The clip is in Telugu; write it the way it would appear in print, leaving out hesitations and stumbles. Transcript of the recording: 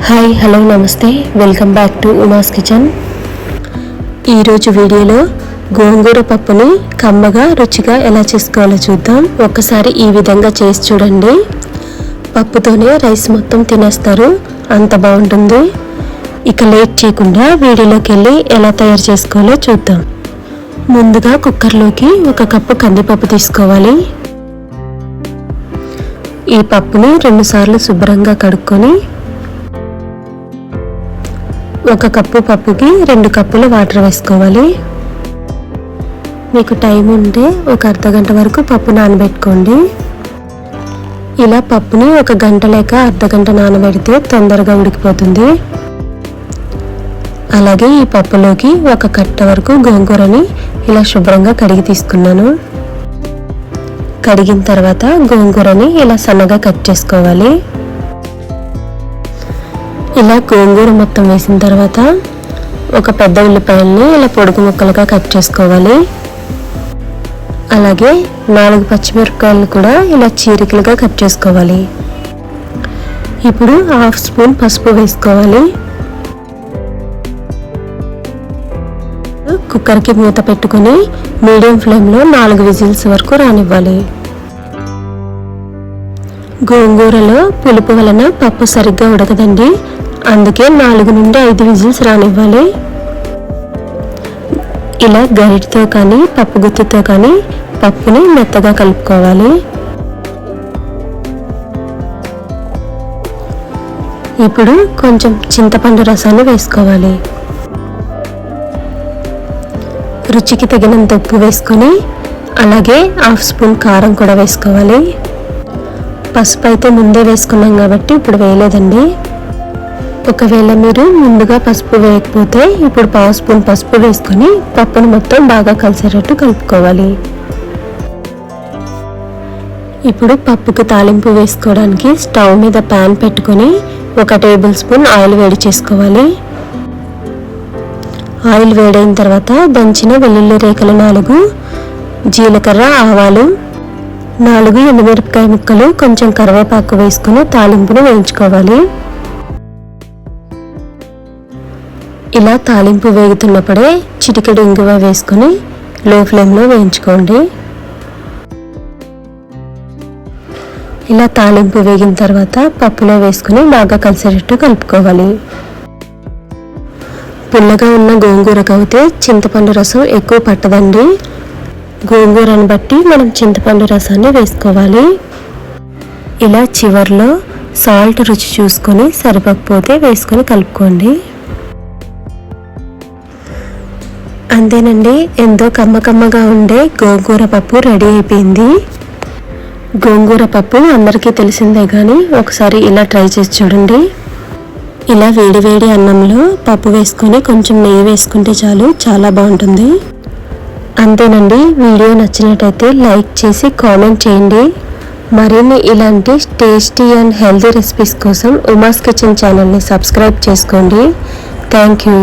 హాయ్ హలో నమస్తే, welcome back to Uma's kitchen. ఈరోజు వీడియోలో గోంగూర పప్పుని కమ్మగా రుచిగా ఎలా చేసుకోవాలో చూద్దాం. ఒక్కసారి ఈ విధంగా చేసి చూడండి. పప్పుతోనే రైస్ మొత్తం తినేస్తారు, అంత బాగుంటుంది. ఇక లేట్ చేయకుండా వీడియోలోకి వెళ్ళి ఎలా తయారు చేసుకోవాలో చూద్దాం. ముందుగా కుక్కర్లోకి 1 కప్పు కందిపప్పు తీసుకోవాలి. ఈ పప్పుని 2 సార్లు శుభ్రంగా కడుక్కొని 1 కప్పు పప్పుకి 2 కప్పుల వాటర్ వేసుకోవాలి. మీకు టైం ఉంటే ఒక అర్ధగంట వరకు పప్పు నానబెట్టుకోండి. ఇలా పప్పుని 1 గంట లేక అర్ధగంట నానబెడితే తొందరగా ఉడికిపోతుంది. అలాగే ఈ పప్పులోకి 1 కట్ట వరకు గోంగూరని ఇలా శుభ్రంగా కడిగి తీసుకున్నాను. కడిగిన తర్వాత గోంగూరని ఇలా సన్నగా కట్ చేసుకోవాలి. ఇలా గోంగూర మొత్తం వేసిన తర్వాత 1 పెద్ద ఉల్లిపాయల్ని ఇలా పొడుగు ముక్కలుగా కట్ చేసుకోవాలి. అలాగే 4 పచ్చిమిరపకాయలు కూడా ఇలా చీరికలుగా కట్ చేసుకోవాలి. ఇప్పుడు 1/2 స్పూన్ పసుపు వేసుకోవాలి. కుక్కర్కి మూత పెట్టుకొని మీడియం ఫ్లేమ్లో 4 విజిల్స్ వరకు రానివ్వాలి. గోంగూరలో పులుపు వలన పప్పు సరిగ్గా ఉడకదండి, అందుకే 4 నుండి 5 విజిల్స్ రానివ్వాలి. ఇలా గరిటతో కానీ పప్పు గుత్తితో కానీ పప్పుని మెత్తగా కలుపుకోవాలి. ఇప్పుడు కొంచెం చింతపండు రసాన్ని వేసుకోవాలి. రుచికి తగినంత ఉప్పు వేసుకొని అలాగే 1/2 స్పూన్ కారం కూడా వేసుకోవాలి. పసుపు అయితే ముందే వేసుకున్నాం కాబట్టి ఇప్పుడు వేయలేదండి. ఒకవేళ మీరు ముందుగా పసుపు వేయకపోతే ఇప్పుడు 1/2 స్పూన్ పసుపు వేసుకొని పప్పును మొత్తం బాగా కలిసేటట్టు కలుపుకోవాలి. ఇప్పుడు పప్పుకు తాలింపు వేసుకోవడానికి స్టవ్ మీద ప్యాన్ పెట్టుకొని 1 టేబుల్ స్పూన్ ఆయిల్ వేడి చేసుకోవాలి. ఆయిల్ వేడైన తర్వాత దంచిన వెల్లుల్లి రేఖలు 4, జీలకర్ర, ఆవాలు 4 ఎండుమిరపకాయ ముక్కలు, కొంచెం కరివేపాకు వేసుకుని తాలింపును వేయించుకోవాలి. ఇలా తాలింపు వేగుతున్నప్పుడే చిటికెడు ఇంగువ వేసుకొని లో ఫ్లేమ్లో వేయించుకోండి. ఇలా తాలింపు వేగిన తర్వాత పప్పులో వేసుకుని బాగా కలిసేటట్టు కలుపుకోవాలి. పుల్లగా ఉన్న గోంగూరకు అయితే చింతపండు రసం ఎక్కువ పట్టదండి. గోంగూరను బట్టి మనం చింతపండు రసాన్ని వేసుకోవాలి. ఇలా చివర్లో సాల్ట్ రుచి చూసుకొని సరిపోకపోతే వేసుకొని కలుపుకోండి. అంతేనండి, ఎంతో కమ్మకమ్మగా ఉండే గోంగూర పప్పు రెడీ అయిపోయింది. గోంగూర పప్పు అందరికీ తెలిసిందే కానీ ఒకసారి ఇలా ట్రై చేసి చూడండి. ఇలా వేడి అన్నంలో పప్పు వేసుకొని కొంచెం నెయ్యి వేసుకుంటే చాలు, చాలా బాగుంటుంది. అంతేనండి, వీడియో నచ్చినట్టయితే లైక్ చేసి కామెంట్ చేయండి. మరిన్ని ఇలాంటి టేస్టీ అండ్ హెల్తీ రెసిపీస్ కోసం ఉమాస్ కిచెన్ ఛానల్ని సబ్స్క్రైబ్ చేసుకోండి. Thank you.